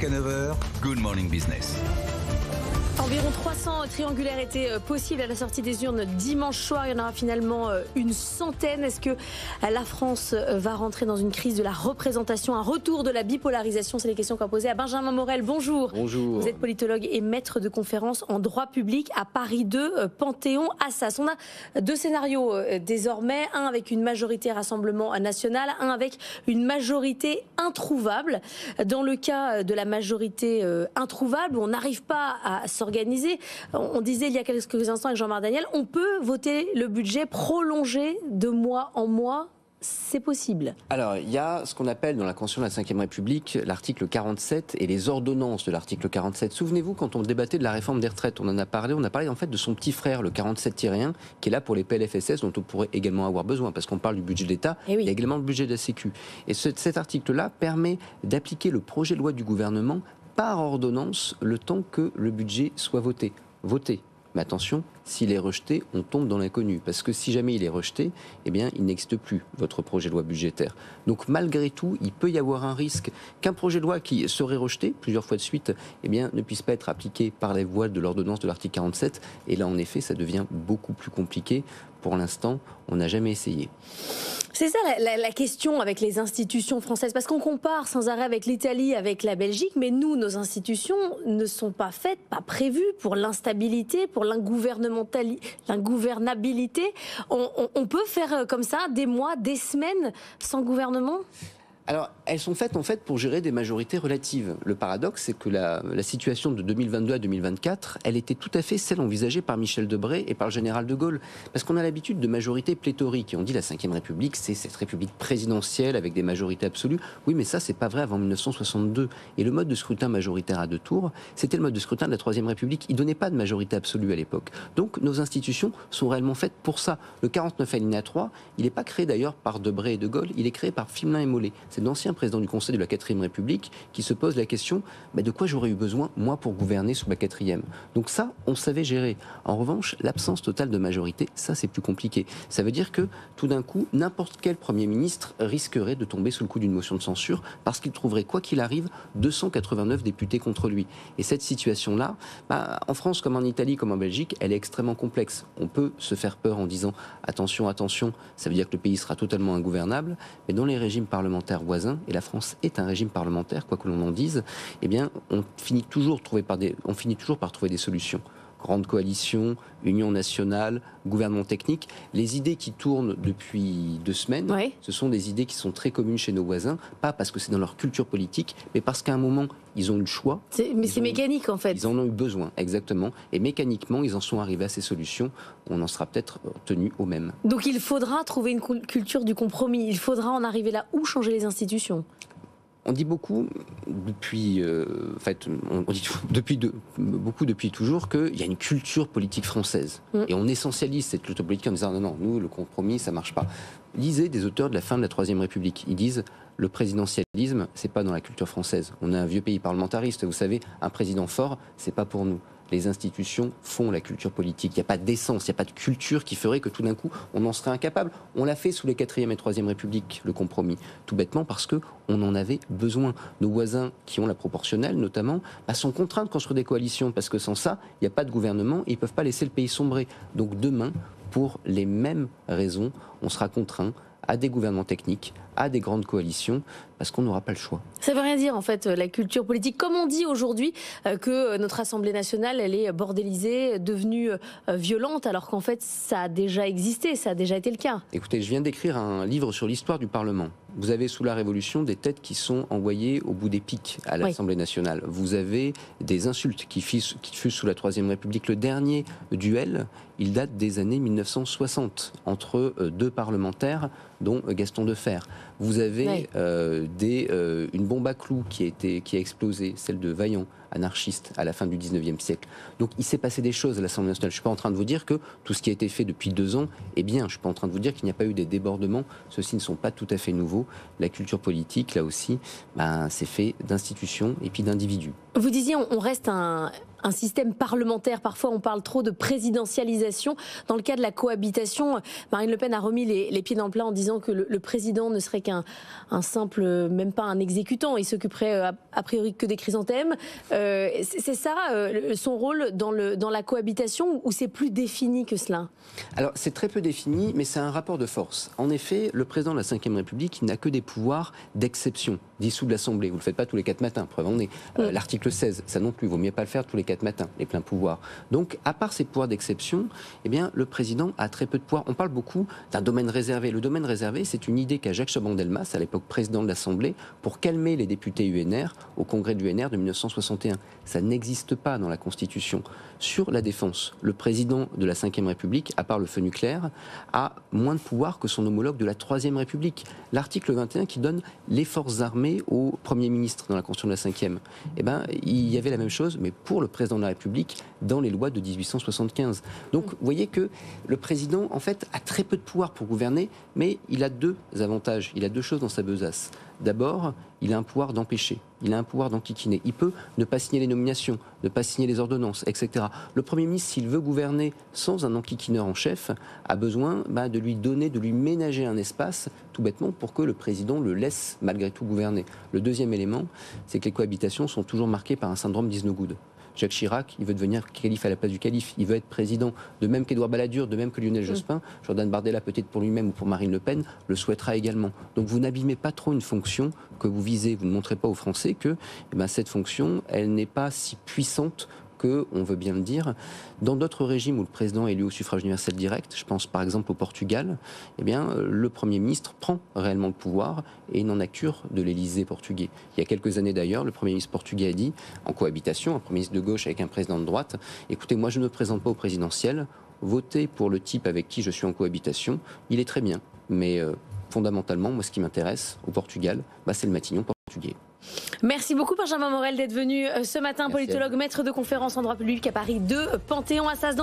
Jusqu'à 9h, Good Morning Business. Environ 300 triangulaires étaient possibles à la sortie des urnes dimanche soir. Il y en aura finalement une centaine. Est-ce que la France va rentrer dans une crise de la représentation, un retour de la bipolarisation? C'est les questions qu'on a posées à Benjamin Morel. Bonjour. Bonjour. Vous êtes politologue et maître de conférences en droit public à Paris 2, Panthéon-Assas. On a deux scénarios désormais. Un avec une majorité Rassemblement national, un avec une majorité introuvable. Dans le cas de la majorité introuvable, on n'arrive pas à s'organiser. On disait il y a quelques instants avec Jean-Marc Daniel, on peut voter le budget prolongé de mois en mois. C'est possible. Alors, il y a ce qu'on appelle dans la Constitution de la Ve République l'article 47 et les ordonnances de l'article 47. Souvenez-vous, quand on débattait de la réforme des retraites, on a parlé en fait de son petit frère, le 47-1, qui est là pour les PLFSS, dont on pourrait également avoir besoin, parce qu'on parle du budget de l'État, oui. Il y a également le budget de la Sécu. Et cet article-là permet d'appliquer le projet de loi du gouvernement par ordonnance le temps que le budget soit voté. Mais attention, s'il est rejeté, on tombe dans l'inconnu. Parce que si jamais il est rejeté, eh bien, il n'existe plus, votre projet de loi budgétaire. Donc, malgré tout, il peut y avoir un risque qu'un projet de loi qui serait rejeté plusieurs fois de suite, eh bien, ne puisse pas être appliqué par les voies de l'ordonnance de l'article 47. Et là, en effet, ça devient beaucoup plus compliqué. Pour l'instant, on n'a jamais essayé. C'est ça la question avec les institutions françaises, parce qu'on compare sans arrêt avec l'Italie, avec la Belgique, mais nous, nos institutions ne sont pas faites, pas prévues pour l'instabilité, pour l'ingouvernabilité. On peut faire comme ça des mois, des semaines sans gouvernement ? Alors, elles sont faites en fait pour gérer des majorités relatives. Le paradoxe, c'est que la situation de 2022 à 2024, elle était tout à fait celle envisagée par Michel Debré et par le général de Gaulle. Parce qu'on a l'habitude de majorités pléthoriques. Et on dit la Ve République, c'est cette république présidentielle avec des majorités absolues. Oui, mais ça, c'est pas vrai avant 1962. Et le mode de scrutin majoritaire à deux tours, c'était le mode de scrutin de la Troisième République. Il donnait pas de majorité absolue à l'époque. Donc, nos institutions sont réellement faites pour ça. Le 49 alinéa 3, il n'est pas créé d'ailleurs par Debré et de Gaulle, il est créé par Fimelin et Mollet. C'est l'ancien président du Conseil de la 4e République qui se pose la question de quoi j'aurais eu besoin, moi, pour gouverner sous la 4e. Donc ça, on savait gérer. En revanche, l'absence totale de majorité, ça, c'est plus compliqué. Ça veut dire que, tout d'un coup, n'importe quel Premier ministre risquerait de tomber sous le coup d'une motion de censure parce qu'il trouverait, quoi qu'il arrive, 289 députés contre lui. Et cette situation-là, en France, comme en Italie, comme en Belgique, elle est extrêmement complexe. On peut se faire peur en disant attention, attention, ça veut dire que le pays sera totalement ingouvernable, mais dans les régimes parlementaires voisins, et la France est un régime parlementaire, quoi que l'on en dise, eh bien, on finit toujours par trouver des solutions. Grande coalition, union nationale, gouvernement technique. Les idées qui tournent depuis 2 semaines, oui. Ce sont des idées qui sont très communes chez nos voisins, pas parce que c'est dans leur culture politique, mais parce qu'à un moment, ils ont eu le choix. Mais c'est mécanique, en fait. Ils en ont eu besoin, exactement. Et mécaniquement, ils en sont arrivés à ces solutions. On en sera peut-être tenu au même. Donc il faudra trouver une culture du compromis. Il faudra en arriver là ou changer les institutions. On dit beaucoup depuis, depuis toujours qu'il y a une culture politique française. Et on essentialise cette culture politique en disant non, nous, le compromis, ça marche pas. Lisez des auteurs de la fin de la Troisième République. Ils disent le présidentialisme, c'est pas dans la culture française. On est un vieux pays parlementariste. Vous savez, un président fort, c'est pas pour nous. Les institutions font la culture politique. Il n'y a pas d'essence, il n'y a pas de culture qui ferait que tout d'un coup, on en serait incapable. On l'a fait sous les 4e et 3e Républiques, le compromis. Tout bêtement parce qu'on en avait besoin. Nos voisins qui ont la proportionnelle, notamment, sont contraints de construire des coalitions parce que sans ça, il n'y a pas de gouvernement et ils ne peuvent pas laisser le pays sombrer. Donc demain, pour les mêmes raisons, on sera contraint à des gouvernements techniques, à des grandes coalitions, parce qu'on n'aura pas le choix. Ça veut rien dire, en fait, la culture politique. Comme on dit aujourd'hui que notre Assemblée nationale, elle est bordélisée, devenue violente, alors qu'en fait, ça a déjà existé, ça a déjà été le cas. Écoutez, je viens d'écrire un livre sur l'histoire du Parlement. Vous avez sous la Révolution des têtes qui sont envoyées au bout des pics à l'Assemblée nationale. Vous avez des insultes qui fusent sous la Troisième République. Le dernier duel, il date des années 1960 entre 2 parlementaires, dont Gaston Defferre. Vous avez une bombe à clous qui a explosé, celle de Vaillant, anarchiste, à la fin du 19e siècle. Donc il s'est passé des choses à l'Assemblée nationale. Je ne suis pas en train de vous dire que tout ce qui a été fait depuis 2 ans est bien. Je ne suis pas en train de vous dire qu'il n'y a pas eu des débordements. Ceux-ci ne sont pas tout à fait nouveaux. La culture politique, là aussi, c'est fait d'institutions et puis d'individus. Vous disiez, on reste un un système parlementaire. Parfois, on parle trop de présidentialisation. Dans le cas de la cohabitation, Marine Le Pen a remis les pieds dans le plat en disant que le président ne serait qu'un simple, même pas un exécutant. Il s'occuperait a priori que des chrysanthèmes. C'est ça son rôle dans la cohabitation, ou c'est plus défini que cela? Alors, c'est très peu défini, mais c'est un rapport de force. En effet, le président de la Ve République, il n'a que des pouvoirs d'exception, dissoudre l'Assemblée. Vous ne le faites pas tous les 4 matins, preuve en est. L'article 16, ça non plus, il vaut mieux pas le faire tous les 4 matins, les pleins pouvoirs. Donc, à part ces pouvoirs d'exception, eh bien, le président a très peu de pouvoirs. On parle beaucoup d'un domaine réservé. Le domaine réservé, c'est une idée qu'a Jacques Chaban-Delmas, à l'époque président de l'Assemblée, pour calmer les députés UNR au congrès de l'UNR de 1961. Ça n'existe pas dans la Constitution. Sur la défense, le président de la Ve République, à part le feu nucléaire, a moins de pouvoir que son homologue de la Troisième République. L'article 21 qui donne les forces armées au Premier ministre dans la Constitution de la Ve, eh ben, il y avait la même chose, mais pour le président de la République, dans les lois de 1875. Donc, vous voyez que le président, en fait, a très peu de pouvoir pour gouverner, mais il a 2 avantages, il a 2 choses dans sa besace. D'abord, il a un pouvoir d'empêcher, il a un pouvoir d'enquiquiner. Il peut ne pas signer les nominations, ne pas signer les ordonnances, etc. Le Premier ministre, s'il veut gouverner sans un enquiquineur en chef, a besoin de lui donner, de lui ménager un espace, tout bêtement, pour que le président le laisse malgré tout gouverner. Le deuxième élément, c'est que les cohabitations sont toujours marquées par un syndrome d'Is no good. Jacques Chirac, il veut devenir calife à la place du calife, il veut être président, de même qu'Édouard Balladur, de même que Lionel Jospin. Jordan Bardella, peut-être pour lui-même ou pour Marine Le Pen, le souhaitera également. Donc vous n'abîmez pas trop une fonction que vous visez, vous ne montrez pas aux Français que cette fonction, elle n'est pas si puissante que, on veut bien le dire, dans d'autres régimes où le président est élu au suffrage universel direct, je pense par exemple au Portugal, eh bien, le Premier ministre prend réellement le pouvoir et n'en a cure de l'Élysée portugais. Il y a quelques années d'ailleurs, le Premier ministre portugais a dit, en cohabitation, un Premier ministre de gauche avec un président de droite, écoutez, moi je ne me présente pas au présidentiel, votez pour le type avec qui je suis en cohabitation, il est très bien, mais fondamentalement, moi ce qui m'intéresse au Portugal, c'est le Matignon portugais. Merci beaucoup Benjamin Morel d'être venu ce matin, politologue, maître de conférence en droit public à Paris 2, Panthéon-Assas.